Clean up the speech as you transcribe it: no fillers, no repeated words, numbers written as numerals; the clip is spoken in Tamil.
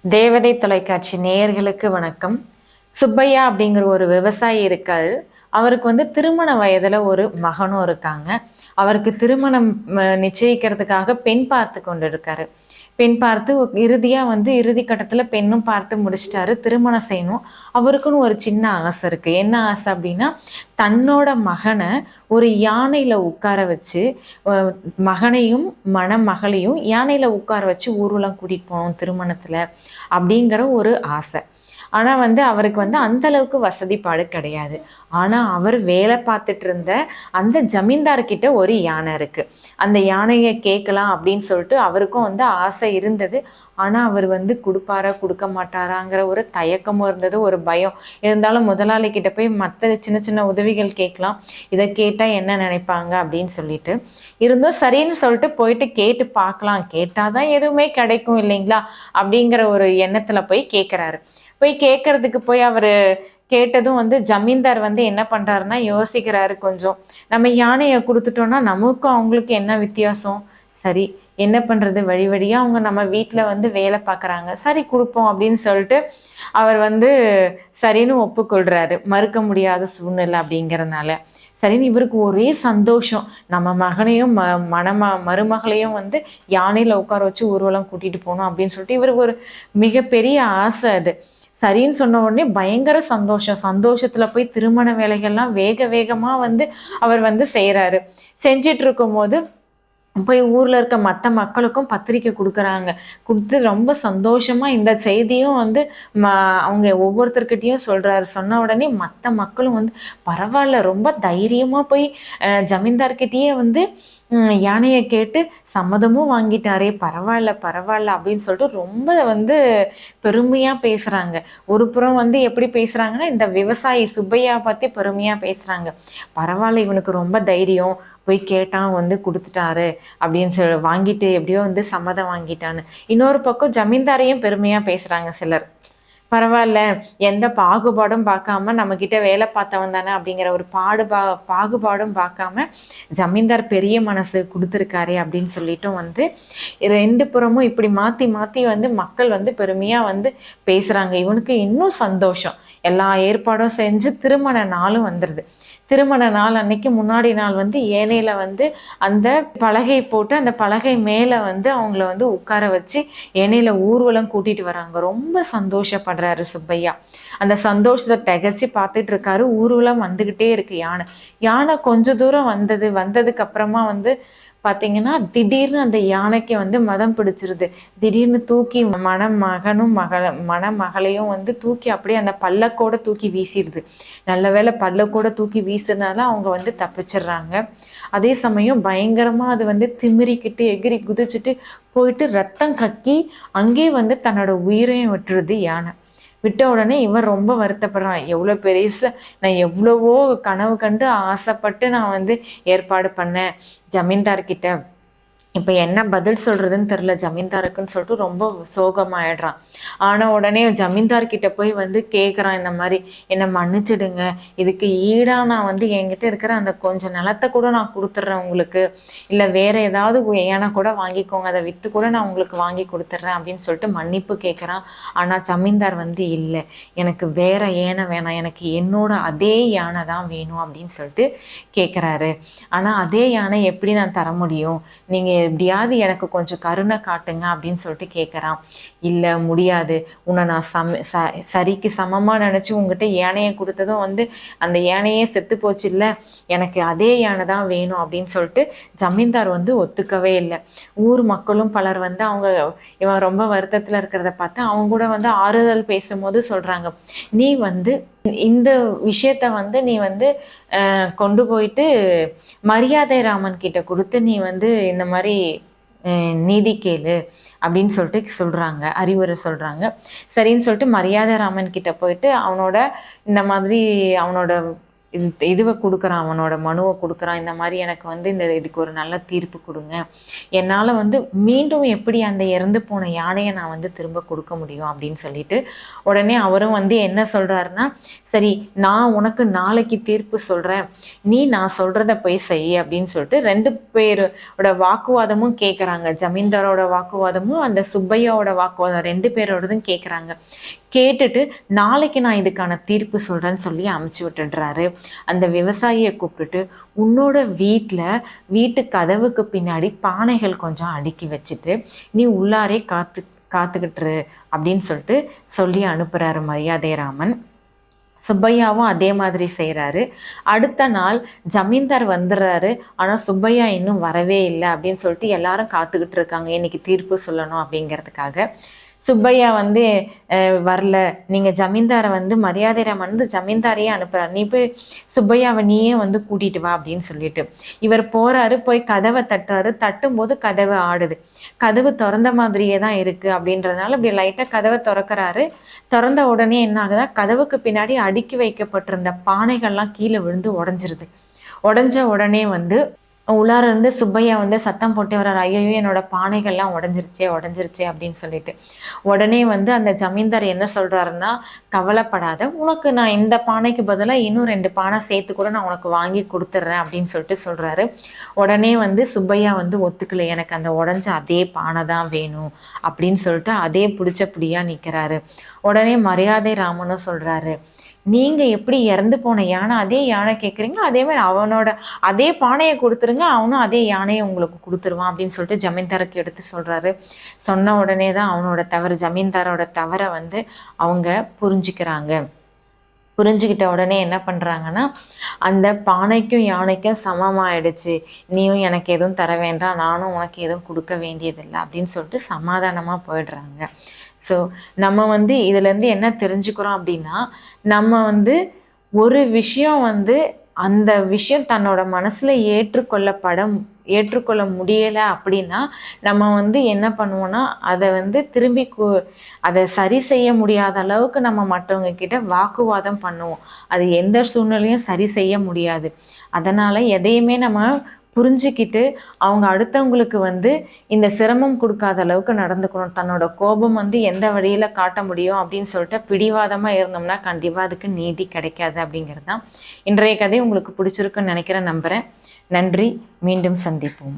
தேவதை தொலைக்காட்சி நேயர்களுக்கு வணக்கம். சுப்பையா அப்படிங்கிற ஒரு விவசாயி இருக்காரு. அவருக்கு திருமண வயதுல ஒரு மகனும் இருக்காங்க. அவருக்கு திருமணம் நிச்சயிக்கிறதுக்காக பெண் பார்த்து கொண்டு இருக்காரு. பெண் பார்த்து இறுதியா இறுதி கட்டத்துல பெண்ணும் பார்த்து முடிச்சிட்டாரு. திருமணம் செய்யணும். அவருக்குன்னு ஒரு சின்ன ஆசை இருக்கு. என்ன ஆசை அப்படின்னா, தன்னோட மகனை ஒரு யானையில உட்கார வச்சு, மகனையும் மணமகளையும் யானையில உட்கார வச்சு ஊர்வலம் கூட்டிட்டு போகணும் திருமணத்துல அப்படிங்கிற ஒரு ஆசை. ஆனா அவருக்கு அந்த அளவுக்கு வசதிப்பாடு கிடையாது. ஆனா அவர் வேலை பார்த்துட்டு இருந்த அந்த ஜமீன்தார்கிட்ட ஒரு யானை இருக்கு. அந்த யானையை கேட்கலாம் அப்படின்னு சொல்லிட்டு அவருக்கும் ஆசை இருந்தது. ஆனா அவர் கொடுப்பாரா கொடுக்க மாட்டாராங்கிற ஒரு தயக்கமும் இருந்தது, ஒரு பயம் இருந்தாலும் முதலாளி கிட்ட போய் மற்ற சின்ன சின்ன உதவிகள் கேட்கலாம், இதை கேட்டா என்ன நினைப்பாங்க அப்படின்னு சொல்லிட்டு இருந்தோம். சரின்னு சொல்லிட்டு போயிட்டு கேட்டு பார்க்கலாம், கேட்டாதான் எதுவுமே கிடைக்கும் இல்லைங்களா அப்படிங்கிற ஒரு எண்ணத்துல போய் கேட்கிறாரு. போய் கேட்கறதுக்கு போய் அவரு கேட்டதும் ஜமீன்தார் என்ன பண்றாருன்னா யோசிக்கிறாரு கொஞ்சம். நம்ம யானையை கொடுத்துட்டோம்னா நமக்கும் அவங்களுக்கு என்ன வித்தியாசம்? சரி, என்ன பண்றது, வழி வழியா அவங்க நம்ம வீட்டுல வேலை பார்க்கறாங்க, சரி கொடுப்போம் அப்படின்னு சொல்லிட்டு அவர் சரின்னு ஒப்புக்கொள்றாரு. மறுக்க முடியாத சூழ்நிலை அப்படிங்கறதுனால சரின்னு இவருக்கு ஒரே சந்தோஷம். நம்ம மகனையும் மருமகளையும் யானையில உட்கார வச்சு ஊர்வலம் கூட்டிட்டு போகணும் அப்படின்னு சொல்லிட்டு இவருக்கு ஒரு மிகப்பெரிய ஆசை அது. சரின்னு சொன்ன உடனே பயங்கர சந்தோஷத்துல போய் திருமண வேலைகள்லாம் வேக வேகமா அவர் செய்யறாரு. செஞ்சிட்டு இருக்கும் போது போய் ஊர்ல இருக்க மற்ற மக்களுக்கும் பத்திரிக்கை கொடுக்குறாங்க. கொடுத்து ரொம்ப சந்தோஷமா இந்த செய்தியும் அவங்க ஒவ்வொருத்தர்கிட்டையும் சொல்றாரு. சொன்ன உடனே மற்ற மக்களும் பரவாயில்ல, ரொம்ப தைரியமா போய் ஜமீன்தார்கிட்டயே யானையை கேட்டு சம்மதமும் வாங்கிட்டாரே, பரவாயில்ல பரவாயில்ல அப்படின்னு சொல்லிட்டு ரொம்ப பெருமையா பேசுறாங்க. ஒரு புறம் எப்படி பேசுறாங்கன்னா, இந்த விவசாயி சுப்பையா பத்தி பெருமையா பேசுறாங்க. பரவாயில்ல, இவனுக்கு ரொம்ப தைரியம், போய் கேட்டான் கொடுத்துட்டாரு அப்படின்னு சொல்லி வாங்கிட்டு எப்படியோ சம்மதம் வாங்கிட்டான்னு. இன்னொரு பக்கம் ஜமீன்தாரையும் பெருமையா பேசுறாங்க சிலர். பரவாயில்ல, எந்த பாகுபாடும் பார்க்காம நம்ம கிட்ட வேலை பார்த்தவன் தானே அப்படிங்கிற ஒரு பாகுபாடும் பார்க்காம ஜமீன்தார் பெரிய மனசு கொடுத்துருக்காரு அப்படின்னு சொல்லிட்டும் ரெண்டு புறமும் இப்படி மாத்தி மாத்தி மக்கள் பெருமையா பேசுறாங்க. இவனுக்கு இன்னும் சந்தோஷம். எல்லா ஏற்பாடும் செஞ்சு திருமண நாளும் வந்துடுது. திருமண நாள் அன்னைக்கு முன்னாடி நாள் ஏனையில அந்த பலகை போட்டு அந்த பலகை மேல அவங்கள உட்கார வச்சு ஏனையில ஊர்வலம் கூட்டிட்டு வராங்க. ரொம்ப சந்தோஷப்படுறாரு சுப்பையா. அந்த சந்தோஷத்தை திகச்சு பார்த்துட்டு இருக்காரு. ஊர்வலம் வந்துகிட்டே இருக்கு. யானை கொஞ்ச தூரம் வந்ததுக்கு அப்புறமா பார்த்தீங்கன்னா திடீர்னு அந்த யானைக்கு மதம் பிடிச்சிருது. திடீர்னு தூக்கி மணமகளையும் தூக்கி அப்படியே அந்த பல்லக்கோட தூக்கி வீசிடுது. நல்ல வேளை பல்லக்கோட தூக்கி வீசுறதுனால அவங்க தப்பிச்சிடுறாங்க. அதே சமயம் பயங்கரமா அது திமிரிக்கிட்டு எகிரி குதிச்சுட்டு போயிட்டு ரத்தம் கக்கி அங்கே தன்னோட உயிரையும் விட்டுருது யானை. விட்ட உடனே இவன் ரொம்ப வருத்தப்படுறான். எவ்வளோ பெருசு, நான் எவ்வளவோ கனவு கண்டு ஆசைப்பட்டு நான் ஏற்பாடு பண்ணேன் ஜமீன்தார்கிட்ட, இப்போ என்ன பதில் சொல்றதுன்னு தெரியல ஜமீன்தாருக்குன்னு சொல்லிட்டு ரொம்ப சோகமாயிடுறான். ஆன உடனே ஜமீன்தார்கிட்ட போய் கேட்குறான், இந்த மாதிரி என்னை மன்னிச்சிடுங்க, இதுக்கு ஈடா நான் என்கிட்ட இருக்கிற அந்த கொஞ்சம் நிலத்தை கூட நான் கொடுத்துட்றேன் உங்களுக்கு, இல்லை வேற ஏதாவது ஏன்னா கூட வாங்கிக்கோங்க, அதை விற்று கூட நான் உங்களுக்கு வாங்கி கொடுத்துட்றேன் அப்படின்னு சொல்லிட்டு மன்னிப்பு கேட்குறான். ஆனால் ஜமீன்தார் இல்லை, எனக்கு வேற யானை வேணாம், எனக்கு என்னோட அதே யானை தான் வேணும் அப்படின்னு சொல்லிட்டு கேட்குறாரு. ஆனால் அதே யானை எப்படி நான் தர முடியும், நீங்கள் எப்படியாவது எனக்கு கொஞ்சம் கருணை காட்டுங்க அப்படின்னு சொல்லிட்டு கேட்குறான். இல்லை முடியாது, உன்னை நான் சரிக்கு சமமாக நினச்சி உங்ககிட்ட யானையை கொடுத்ததும் அந்த யானையே செத்து போச்சு, இல்லை எனக்கு அதே யானை தான் வேணும் அப்படின்னு சொல்லிட்டு ஜமீன்தார் ஒத்துக்கவே இல்லை. ஊர் மக்களும் பலர் அவங்க இவன் ரொம்ப வருத்தத்தில் இருக்கிறத பார்த்து அவங்க கூட ஆறுதல் பேசும்போது சொல்கிறாங்க, நீ இந்த விஷயத்த நீ கொண்டு போயிட்டு மரியாதை ராமன் கிட்ட கொடுத்து நீ இந்த மாதிரி நீதி கேளு அப்படின்னு சொல்லிட்டு சொல்றாங்க, அறிவுரை சொல்றாங்க. சரின்னு சொல்லிட்டு மரியாதை ராமன் கிட்ட போயிட்டு அவனோட இந்த மாதிரி அவனோட இதுவை கொடுக்குறான், அவனோட மனுவை கொடுக்குறான், இந்த மாதிரி எனக்கு வந்து இதுக்கு ஒரு நல்ல தீர்ப்பு கொடுங்க, என்னால் வந்து மீண்டும் எப்படி அந்த இறந்து போன யானையை நான் வந்து திரும்ப கொடுக்க முடியும் அப்படின்னு சொல்லிட்டு உடனே அவரும் வந்து என்ன சொல்கிறாருன்னா, சரி நான் உனக்கு நாளைக்கு தீர்ப்பு சொல்கிறேன், நீ நான் சொல்கிறத போய் செய் அப்படின்னு சொல்லிட்டு 2 பேரோட வாக்குவாதமும் கேட்குறாங்க. ஜமீன்தாரோட வாக்குவாதமும் அந்த சுப்பையாவோட வாக்குவாதம் 2 பேரோடதும் கேட்குறாங்க. கேட்டுட்டு நாளைக்கு நான் இதுக்கான தீர்ப்பு சொல்கிறேன்னு சொல்லி அமுச்சு விட்டுடுறாரு. அந்த விவசாயியை கூப்பிட்டுட்டு, உன்னோட வீட்டு கதவுக்கு பின்னாடி பானைகள் கொஞ்சம் அடுக்கி வச்சுட்டு நீ உள்ளாரே காத்துக்கிட்டுரு அப்படின்னு சொல்லிட்டு சொல்லி அனுப்புகிறாரு மரியாதைராமன். சுப்பையாவும் அதே மாதிரி செய்கிறாரு. அடுத்த நாள் ஜமீன்தார் வந்துடுறாரு. ஆனால் சுப்பையா இன்னும் வரவே இல்லை அப்படின்னு சொல்லிட்டு எல்லாரும் காத்துக்கிட்டு இருக்காங்க, இன்னைக்கு தீர்ப்பு சொல்லணும் அப்படிங்கிறதுக்காக. சுப்பையா வந்து வரல, நீங்கள் ஜமீன்தாரை வந்து மரியாதைராமன் வந்து ஜமீன்தாரையே அனுப்புகிறார், நீ போய் சுப்பையாவை நீயே வந்து கூட்டிகிட்டு வா அப்படின்னு சொல்லிட்டு இவர் போகிறாரு. போய் கதவை தட்டுறாரு. தட்டும்போது கதவை ஆடுது. கதவு திறந்த மாதிரியே தான் இருக்குது அப்படின்றதுனால இப்படி லைட்டாக கதவை திறக்கிறாரு. திறந்த உடனே என்ன ஆகுதா, கதவுக்கு பின்னாடி அடுக்கி வைக்கப்பட்டிருந்த பானைகள்லாம் கீழே விழுந்து உடஞ்சிருது. உடஞ்ச உடனே வந்து உள்ளார இருந்து சுப்பையா வந்து சத்தம் போட்டு வர்றாரு, ஐயோ என்னோட பானைகள்லாம் உடஞ்சிருச்சே அப்படின்னு சொல்லிட்டு. உடனே வந்து அந்த ஜமீன்தார் என்ன சொல்றாருன்னா, கவலைப்படாத, உனக்கு நான் இந்த பானைக்கு பதிலாக இன்னும் 2 பானை சேர்த்து கூட நான் உனக்கு வாங்கி கொடுத்துட்றேன் அப்படின்னு சொல்லிட்டு சொல்றாரு. உடனே வந்து சுப்பையா வந்து ஒத்துக்கல, எனக்கு அந்த உடஞ்ச அதே பானை தான் வேணும் அப்படின்னு சொல்லிட்டு அதே பிடிச்சபடியா நிற்கிறாரு. உடனே மரியாதைராமனும் சொல்றாரு, நீங்கள் எப்படி இறந்து போன யானை அதே யானை கேட்குறீங்களோ அதே மாதிரி அவனோட அதே பானையை கொடுத்துருங்க, அவனும் அதே யானையை உங்களுக்கு கொடுத்துருவான் அப்படின்னு சொல்லிட்டு ஜமீன்தாருக்கு எடுத்து சொல்கிறாரு. சொன்ன உடனே தான் அவனோட தவறு, ஜமீன்தாரோட தவறை வந்து அவங்க புரிஞ்சுக்கிறாங்க. புரிஞ்சுக்கிட்ட உடனே என்ன பண்ணுறாங்கன்னா, அந்த பானைக்கும் யானைக்கும் சமமாயிடுச்சு, நீயும் எனக்கு எதுவும் தர வேண்டாம், நானும் உனக்கு எதுவும் கொடுக்க வேண்டியதில்லை அப்படின்னு சொல்லிட்டு சமாதானமாக போயிடுறாங்க. ஸோ நம்ம வந்து இதுலேருந்து என்ன தெரிஞ்சுக்கிறோம் அப்படின்னா, நம்ம வந்து ஒரு விஷயம் வந்து அந்த விஷயம் தன்னோட மனசில் ஏற்றுக்கொள்ள முடியலை அப்படின்னா நம்ம வந்து என்ன பண்ணுவோன்னா, அதை வந்து திரும்பி அதை சரி செய்ய முடியாத அளவுக்கு நம்ம மற்றவங்க கிட்ட வாக்குவாதம் பண்ணுவோம். அது எந்த சூழ்நிலையும் சரி செய்ய முடியாது. அதனால் எதையுமே நம்ம புரிஞ்சுக்கிட்டு அவங்க அடுத்தவங்களுக்கு வந்து இந்த சிரமம் கொடுக்காத அளவுக்கு நடந்துக்கணும். தன்னோட கோபம் வந்து எந்த வழியில் காட்ட முடியும் அப்படின்னு சொல்லிட்டு பிடிவாதமாக இருந்தோம்னா கண்டிப்பாக அதுக்கு நீதி கிடைக்காது அப்படிங்கிறது தான் இன்றைய கதை. உங்களுக்கு பிடிச்சிருக்குன்னு நினைக்கிறேன், நம்புகிறேன். நன்றி, மீண்டும் சந்திப்போம்.